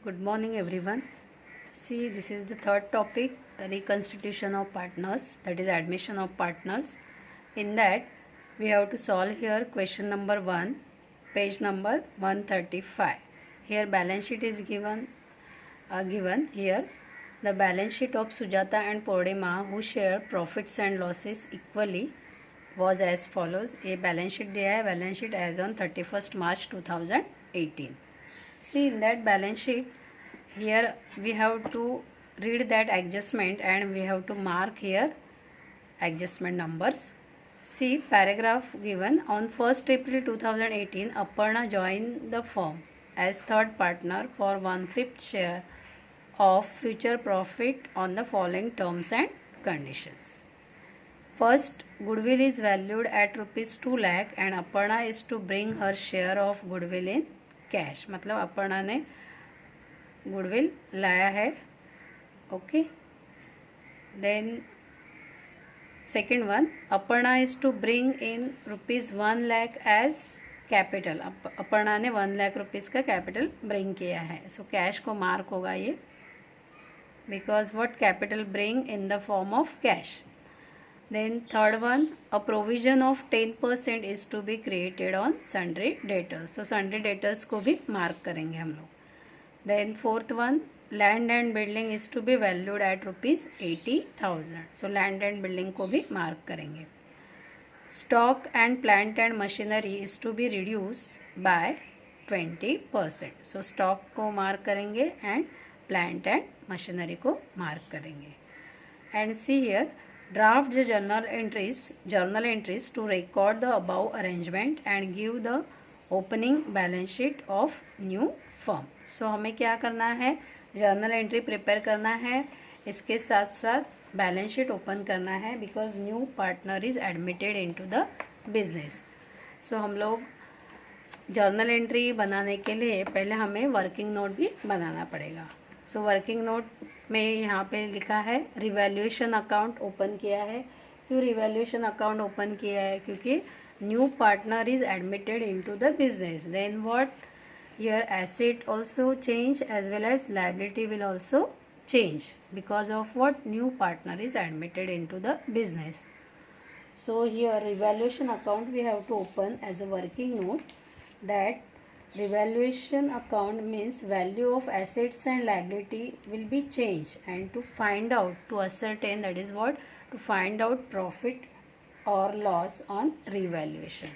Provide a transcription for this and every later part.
Good morning, everyone. See, this is the third topic, reconstitution of partners, that is admission of partners. In that, we have to solve here question number 1, page number 135. Here balance sheet is given here. The balance sheet of Sujata and Purnima, who share profits and losses equally, was as follows. A balance sheet दिया है, balance sheet as on 31st March 2018. See, in that balance sheet, here we have to read that adjustment and we have to mark here adjustment numbers. See, paragraph given on 1st April 2018, Aparna joined the firm as third partner for 1/5 share of future profit on the following terms and conditions. First, goodwill is valued at rupees 2 lakh and Aparna is to bring her share of goodwill in cash. मतलब अपर्णा ने goodwill लाया है. Okay. Then second one, Aparna is to bring in rupees 1 lakh as capital. Aparna ने 1 lakh rupees का capital bring किया है. So cash को mark होगा ये, because what capital bring in the form of cash. Then third one, a provision of 10% is to be created on sundry debtors. So sundry debtors को भी mark करेंगे हम लोग. Then fourth one, land and building is to be valued at rupees 80,000. So land and building को भी mark करेंगे. Stock and plant and machinery is to be reduced by 20%. So stock को mark करेंगे and plant and machinery को mark करेंगे. And see here, draft the journal entries to record the above arrangement and give the opening balance sheet of new firm. So हमें क्या करना है, journal entry prepare करना है, इसके साथ साथ बैलेंस शीट ओपन करना है, because new partner is admitted into the business. So हम लोग जर्नल एंट्री बनाने के लिए पहले हमें वर्किंग नोट भी बनाना पड़ेगा. सो वर्किंग नोट में यहाँ पे लिखा है रिवैल्यूएशन अकाउंट ओपन किया है. क्यों रिवैल्यूएशन अकाउंट ओपन किया है? क्योंकि new partner is admitted into the business. Then what, your asset also change as well as liability will also change because of what, new partner is admitted into the business. So here revaluation account we have to open as a working note. That revaluation account means value of assets and liability will be changed, and to find out, to ascertain, that is what, to find out profit or loss on revaluation.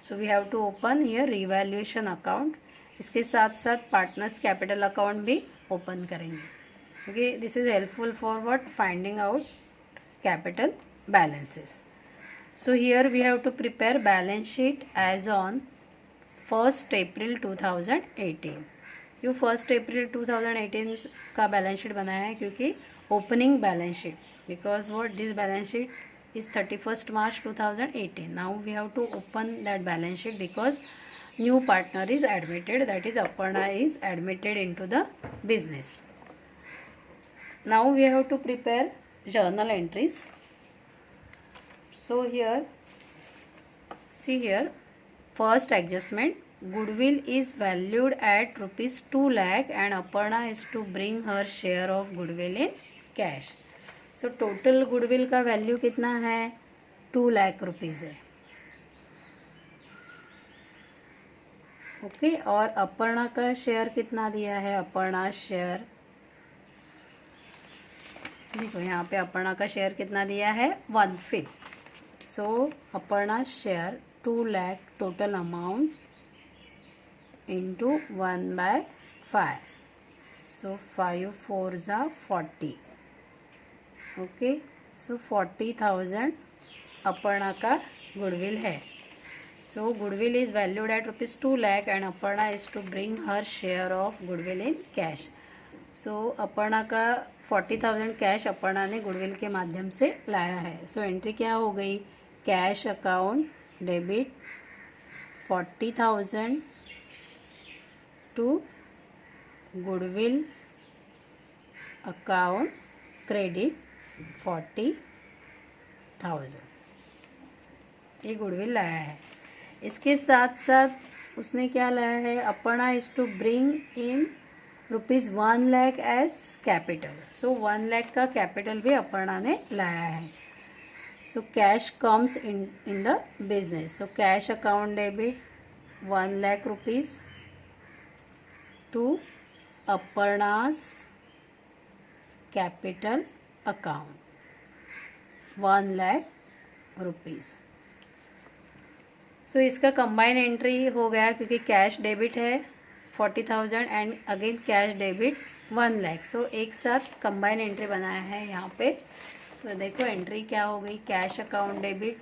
So we have to open here revaluation account. इसके साथ साथ partners capital account भी open करेंगे. Okay, this is helpful for what, finding out capital balances. So here we have to prepare balance sheet as on 1st April 2018. क्यों 1st April 2018 का balance sheet बनाया है? क्योंकि opening balance sheet, because what, this balance sheet is 31st March 2018. Now we have to open that balance sheet because new partner is admitted, that is Aparna is admitted into the business. Now we have to prepare journal entries. So here, see here, first adjustment, goodwill is valued at rupees 2 lakh and Aparna is to bring her share of goodwill in cash. So total goodwill का value कितना है? 2 lakh rupees है. Okay. और अपर्णा का share कितना दिया है? Aparna share, देखो यहाँ पे अपर्णा का शेयर कितना दिया है? 1/5. सो Aparna share 2 lakh total amount into 1/5. So 5 4s are 40. Okay, so 40,000 Aparna का गुडविल है. So goodwill is valued at rupees 2 lakh and Aparna is to bring her share of goodwill in cash. So Aparna का 40,000 cash Aparna ने goodwill के माध्यम से लाया है. So entry क्या हो गई? Cash account debit 40,000 to goodwill account credit 40,000. ये गुडविल लाया है. इसके साथ साथ उसने क्या लाया है? Aparna is to bring in ₹1 lakh as capital. So 1 lakh का कैपिटल भी अपर्णा ने लाया है. So cash comes in the business. So cash account debit ₹1 lakh to Aparna's capital account ₹1 lakh. So इसका कंबाइन एंट्री हो गया क्योंकि कैश डेबिट है 40,000 and again cash debit 1 lakh. So एक साथ कंबाइन एंट्री बनाया है यहाँ पे. सो देखो एंट्री क्या हो गई. कैश अकाउंट डेबिट,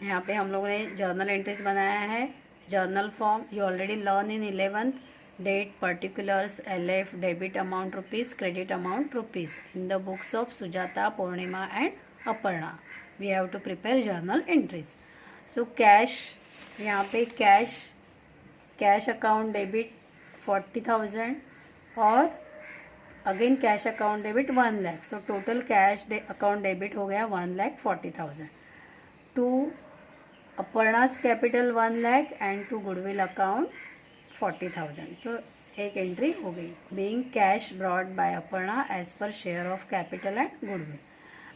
यहाँ पे हम लोगों ने जर्नल एंट्रीज बनाया है. Journal form you already learn in 11th. Date, particulars, LF, debit amount rupees, credit amount rupees in the books of Sujata, Purnima and Aparna. We have to prepare journal entries. So cash, यहाँ पे cash account debit 40,000 और again cash account debit 1 lakh. So total cash account debit हो गया 1,40,000 to Aparna's capital 1 lakh and to goodwill account 40,000. तो एक entry हो गई. Being cash brought by Aparna as per share of capital and goodwill.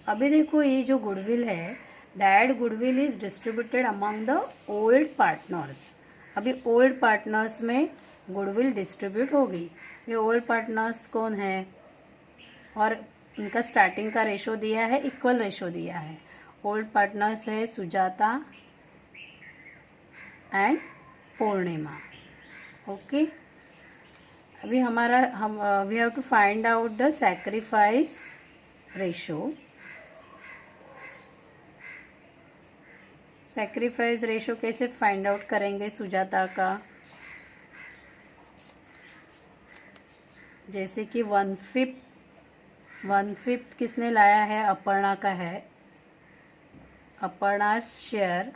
अभी देखो ये जो गुडविल है, that goodwill is distributed among the old partners. अभी ओल्ड पार्टनर्स में गुडविल डिस्ट्रीब्यूट होगी. ये ओल्ड पार्टनर्स कौन है और इनका स्टार्टिंग का रेशो दिया है, इक्वल रेशो दिया है. ओल्ड पार्टनर्स है सुजाता एंड पूर्णिमा. ओके. अभी हमारा we have to find out the sacrifice ratio. Sacrifice ratio कैसे फाइंड आउट करेंगे सुजाता का. जैसे कि 1/5 किसने लाया है, अपर्णा का है. Aparna share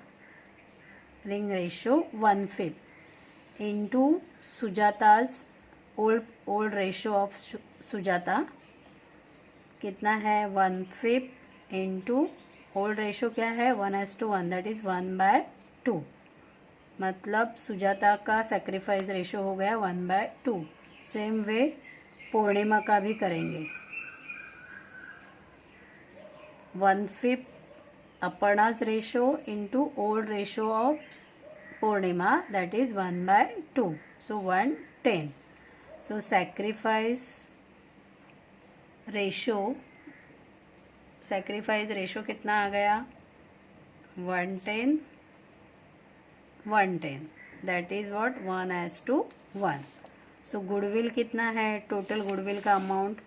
ring ratio 1/5 into Sujata's old ratio of Sujata कितना है 1/5 into ओल्ड रेशो क्या है 1:1, दैट इज 1/2. मतलब सुजाता का सेक्रीफाइस रेशो हो गया 1/2. सेम वे पूर्णिमा का भी करेंगे. 1/5 Aparna's ratio into old ratio of Purnima, that is 1/2. So 1/10. So sacrifice ratio कितना आ गया 1/10. That is what 1:1. So goodwill कितना है, टोटल गुडविल का अमाउंट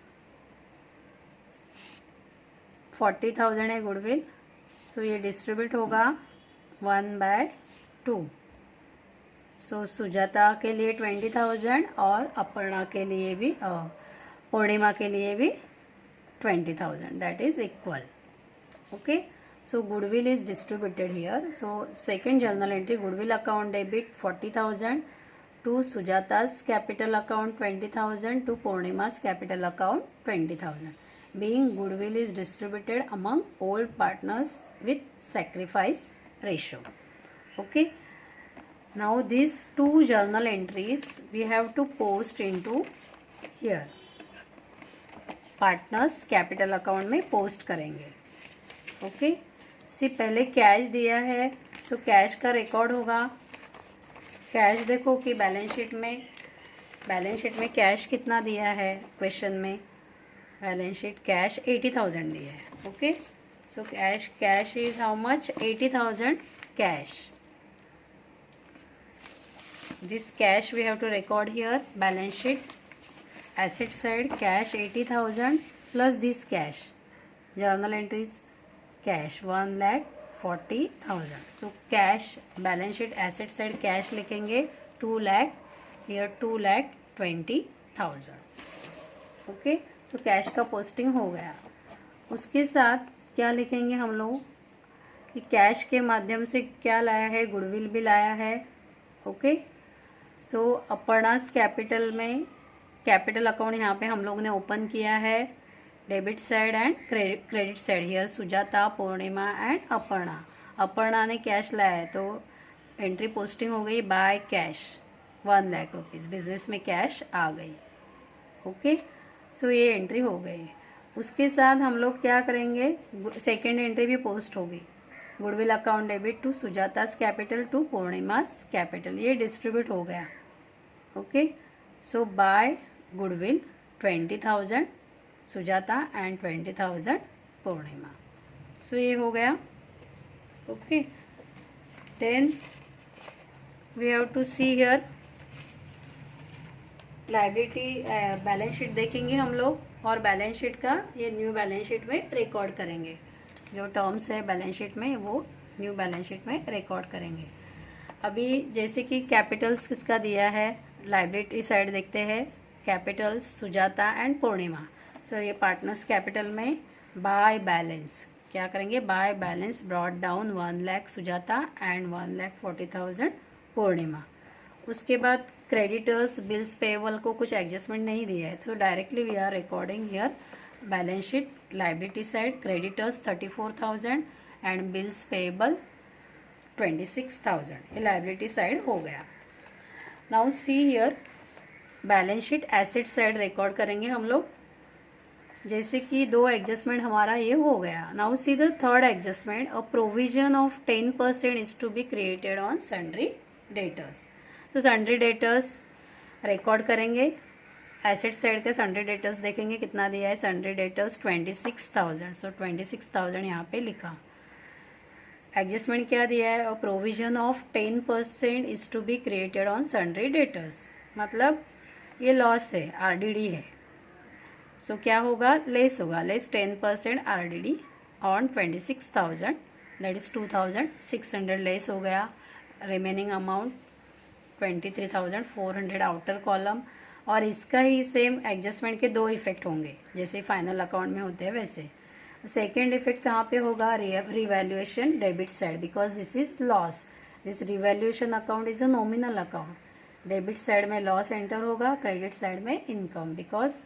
40,000 है गुडविल. सो ये डिस्ट्रीब्यूट होगा 1/2. सो सुजाता के लिए 20,000 और अपर्णा के लिए भी पूर्णिमा के लिए भी 20,000. That is equal. Okay. So goodwill is distributed here. So second journal entry, goodwill account debit 40,000 to Sujata's capital account 20,000 to Purnima's capital account 20,000. Being goodwill is distributed among old partners with sacrifice ratio. Okay. Now these two journal entries we have to post into here. Partners capital account में post करेंगे. Okay. पहले cash दिया है, so cash का record होगा. Cash देखो कि balance sheet में कैश कितना दिया है. क्वेश्चन में बैलेंस शीट कैश 80,000 दिया है. Okay. So cash is how much 80,000 cash. This cash we have to record here. Balance sheet, asset side cash 80,000 plus this cash. Journal entries cash 1,40,000. So cash balance sheet asset side cash लिखेंगे 2 lakh, here 2,20,000. Okay. So cash का posting हो गया. उसके साथ क्या लिखेंगे हम लोग कि कैश के माध्यम से क्या लाया है, गुडविल भी लाया है. ओके. सो अपर्णा's कैपिटल में कैपिटल अकाउंट यहाँ पे हम लोगों ने ओपन किया है. Debit side and credit side. Here Sujata, Purnima and Aparna. Aparna ने कैश लाया है तो एंट्री पोस्टिंग हो गई by cash. 1 lakh rupees business में कैश आ गई। ओके, सो ये एंट्री हो गई। उसके साथ हम लोग क्या करेंगे, सेकेंड एंट्री भी पोस्ट होगी। Goodwill account debit to Sujata's capital to Purnima's capital, ये डिस्ट्रीब्यूट हो गया। Okay, so by goodwill 20,000 Sujata and 20,000 Purnima. So ये हो गया। Okay, then we have to see here liability balance sheet देखेंगे हम लोग, और बैलेंस शीट का ये न्यू बैलेंस शीट में रिकॉर्ड करेंगे। जो टर्म्स है बैलेंस शीट में वो न्यू बैलेंस शीट में रिकॉर्ड करेंगे। अभी जैसे कि कैपिटल्स किसका दिया है, लायबिलिटी साइड देखते हैं, Capitals Sujata and Purnima. So ये पार्टनर्स कैपिटल में बाय बैलेंस क्या करेंगे, by balance brought down 1 lakh Sujata and 1,40,000 पूर्णिमा। उसके बाद क्रेडिटर्स बिल्स पेएबल को कुछ एडजस्टमेंट नहीं दिया है, so directly we are recording here balance sheet liability side creditors 34,000 and bills payable 26,000, ये लायबिलिटी साइड हो गया। Now see here balance sheet asset side record करेंगे हम लोग। जैसे कि 2 एडजस्टमेंट हमारा ये हो गया। Now see the third adjustment, a provision of 10% is to be created on sundry debtors. तो सन्ड्री डेटर्स रिकॉर्ड करेंगे। एसेट साइड का सन्ड्री डेटर्स देखेंगे कितना दिया है, सन्ड्री डेटर्स 26,000, सो 26,000 यहाँ पे लिखा। एडजस्टमेंट क्या दिया है, और provision of 10% is to be created on sundry debtors, मतलब ये लॉस है, आरडीडी है। सो क्या होगा, लेस होगा, less 10% RDD on 26,000, that is 2,600 less हो गया। Remaining amount 23,400 outer column. और इसका ही सेम एडजस्टमेंट के 2 इफेक्ट होंगे, जैसे फाइनल अकाउंट में होते हैं वैसे। सेकेंड इफेक्ट कहाँ पे होगा, revaluation debit side, because this is loss. This revaluation account is a nominal account. Debit side में लॉस एंटर होगा, क्रेडिट साइड में इनकम, बिकॉज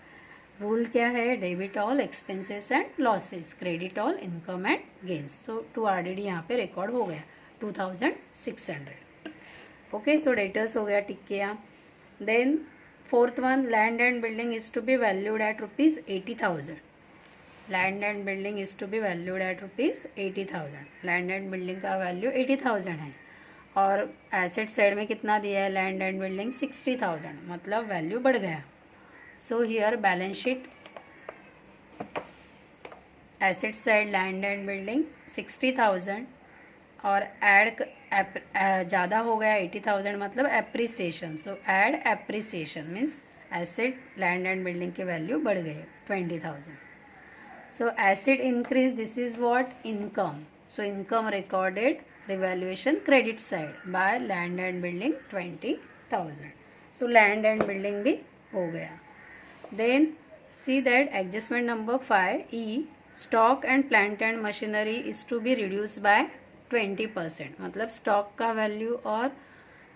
रूल क्या है, debit all expenses and losses, credit all income and gains. So 2 RDD यहाँ पे record हो गया 2,600। Okay, सो debtors हो गया, टिक किया। Then fourth one, land and building is to be valued at ₹80,000। Land and building is to be valued at ₹80,000। Land and building का value 80,000 है, और एसेट साइड में कितना दिया है, लैंड एंड बिल्डिंग 60,000, मतलब वैल्यू बढ़ गया। So here balance sheet asset side land and building 60,000 और ऐड ज़्यादा हो गया 80,000, मतलब appreciation. So add appreciation means asset land and building की वैल्यू बढ़ गई 20,000। So asset increase, this is what, income. So income recorded revaluation credit side by land and building 20,000। So land and building भी हो गया। Then see that adjustment number 5 E, stock and plant and machinery is to be reduced by 20%, मतलब stock का value और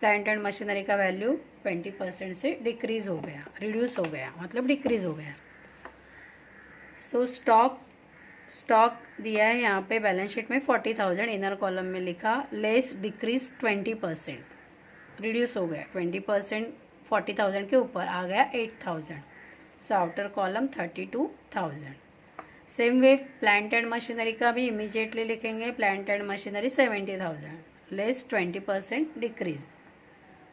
plant and machinery का value 20% से decrease हो गया, रिड्यूस हो गया, मतलब डिक्रीज हो गया। सो स्टॉक दिया है यहाँ पे बैलेंस शीट में 40,000, इनर कॉलम में लिखा लेस डिक्रीज 20%, रिड्यूस हो गया 20%, 40,000 के ऊपर आ गया 8,000। So outer column 32,000। Same way plant and machinery का भी इमीडिएटली लिखेंगे, plant and machinery 70,000, less 20% decrease.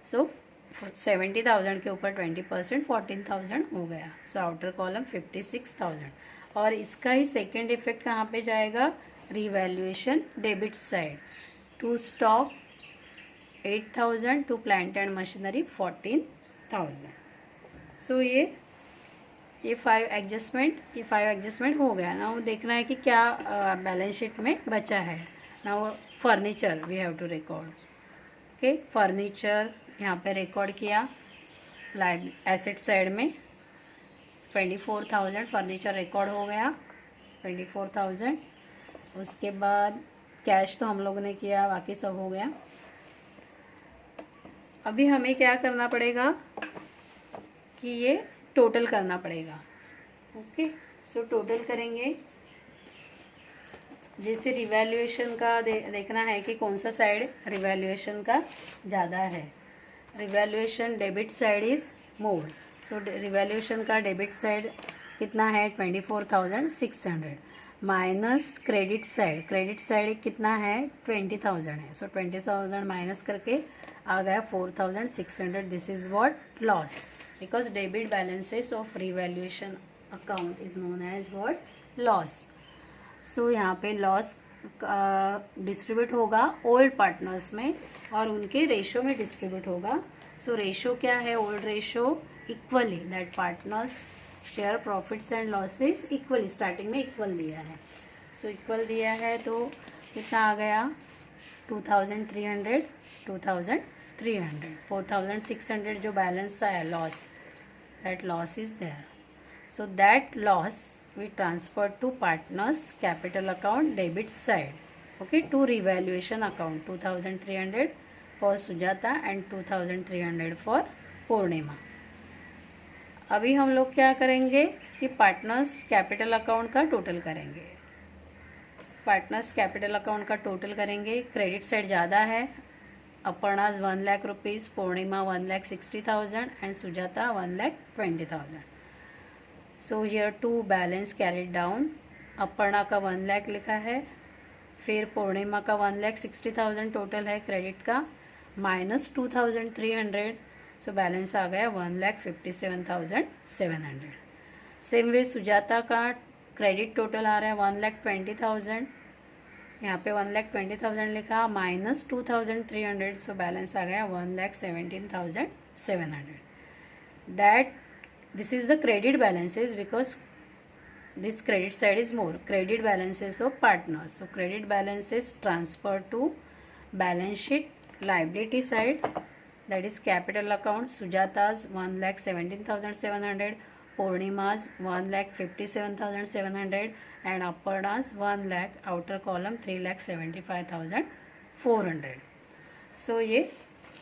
So 70,000 के ऊपर 20%, 14,000 हो गया। So outer column 56,000। और इसका ही सेकेंड इफेक्ट कहाँ पे जाएगा, revaluation debit side, to stock 8,000, to plant and machinery 14,000। So ये 5 एडजस्टमेंट हो गया ना। वो देखना है कि क्या बैलेंस शीट में बचा है ना। वो furniture we have to record. Okay, furniture यहाँ पे रिकॉर्ड किया एसेट साइड में 24,000 फर्नीचर रिकॉर्ड हो गया 24,000। उसके बाद कैश तो हम लोगों ने किया, बाकी सब हो गया। अभी हमें क्या करना पड़ेगा कि ये टोटल करना पड़ेगा। ओके, सो टोटल करेंगे। जैसे रिवैल्यूएशन का देखना है कि कौन सा साइड रिवैल्यूएशन का ज़्यादा है। Revaluation debit side is more, so revaluation का डेबिट साइड कितना है 24,600 माइनस क्रेडिट साइड कितना है 20,000 है, सो 20,000 माइनस करके आ गया 4,600. This is what loss, because debit balances of revaluation account is known as what loss. So यहाँ पे लॉस डिस्ट्रीब्यूट होगा ओल्ड पार्टनर्स में और उनके रेशो में डिस्ट्रीब्यूट होगा. सो रेशो क्या है, old ratio equally, that partners share profits and losses equally, starting में इक्वल दिया है. सो इक्वल दिया है तो कितना आ गया 2,300, 2,300, 4,600 जो बैलेंस आया loss, that loss is there. So that loss we transfer to partners capital account debit side, okay, to revaluation account 2,300 for Sujata and 2,300 for Purnima. अभी हम लोग क्या करेंगे कि पार्टनर्स कैपिटल अकाउंट का टोटल करेंगे. पार्टनर्स कैपिटल अकाउंट का total करेंगे. क्रेडिट साइड ज़्यादा है, Aparna's 1 lakh rupees, Purnima 1,60,000 and Sujata 1,20,000. So here to balance carried down. Aparna का 1 लाख लिखा है, फिर पूर्णिमा का 1,60,000 टोटल है क्रेडिट का, माइनस 2,300, सो बैलेंस आ गया 1,57,700. सेम वे सुजाता का क्रेडिट टोटल आ रहा है 1,20,000, यहाँ पे 1,20,000 लिखा, माइनस 2,300, सो बैलेंस आ गया 1,17,700. That this is the credit balances because this credit side is more, credit balances of partners. So credit balances transfer to balance sheet liability side, that is capital account. Sujata's 1,17,700, Purnima's 1,57,700 and Aparna's 1 lakh, outer column 3,75,400. So ये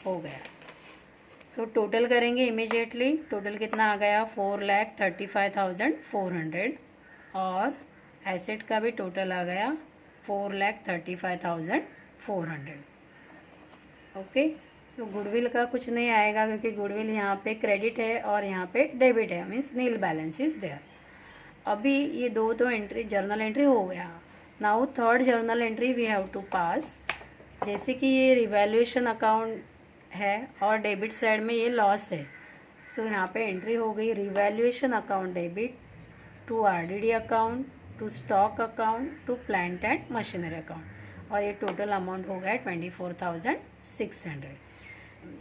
हो गया. So total करेंगे immediately. Total कितना आ गया 4,35,400 और asset का भी total आ गया 4,35,400. ओके, सो गुडविल का कुछ नहीं आएगा क्योंकि गुडविल यहाँ पे क्रेडिट है और यहाँ पे डेबिट है, means nil balance is there. अभी ये दो तो एंट्री जर्नल एंट्री हो गया. Now third journal entry we have to pass. जैसे कि ये रिवैल्यूएशन अकाउंट है और डेबिट साइड में ये लॉस है. सो यहाँ पे एंट्री हो गई revaluation account debit to RDD account, to stock account, to plant and machinery account, और ये टोटल अमाउंट हो गया 24,600.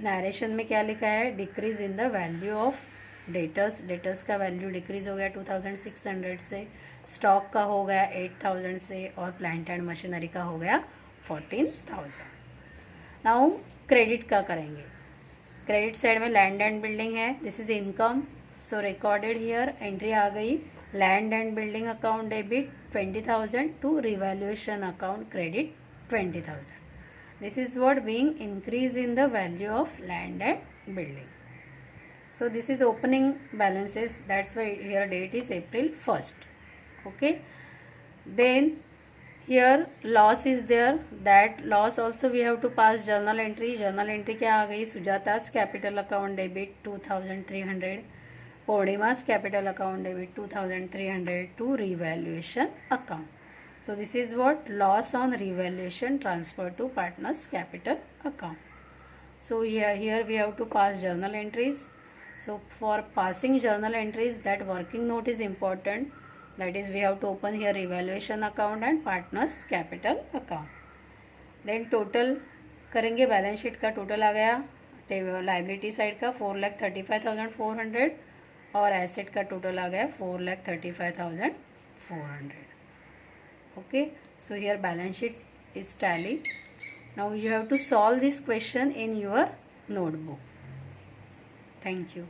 नरेशन में क्या लिखा है, decrease in the value of debtors. Debtors का वैल्यू डिक्रीज हो गया 2,600 से, स्टॉक का हो गया 8,000 से और प्लांट एंड मशीनरी का हो गया 14,000. नाउ क्रेडिट का करेंगे. क्रेडिट साइड में लैंड एंड बिल्डिंग है, this is income. So recorded here entry आ गई land and building account debit 20,000 to revaluation account credit 20,000. This is what being increase in the value of land and building. So this is opening balances, that's why here date is April 1st. Okay, then here loss is there, that loss also we have to pass journal entry. journal entry क्या आ गई, सुजाता's capital account debit 2,300, Purnima's capital account debit 2,300 to revaluation account. So this is what loss on revaluation transfer to partners capital account. So here we have to pass journal entries. So for passing journal entries, that working note is important. That is we have to open here revaluation account and partners capital account. Then total करेंगे. Balance sheet का total आ गया liability side का 4,35,400 और asset का total आ गया 4,35,400. Okay, so here balance sheet is tally. Now you have to solve this question in your notebook. Thank you.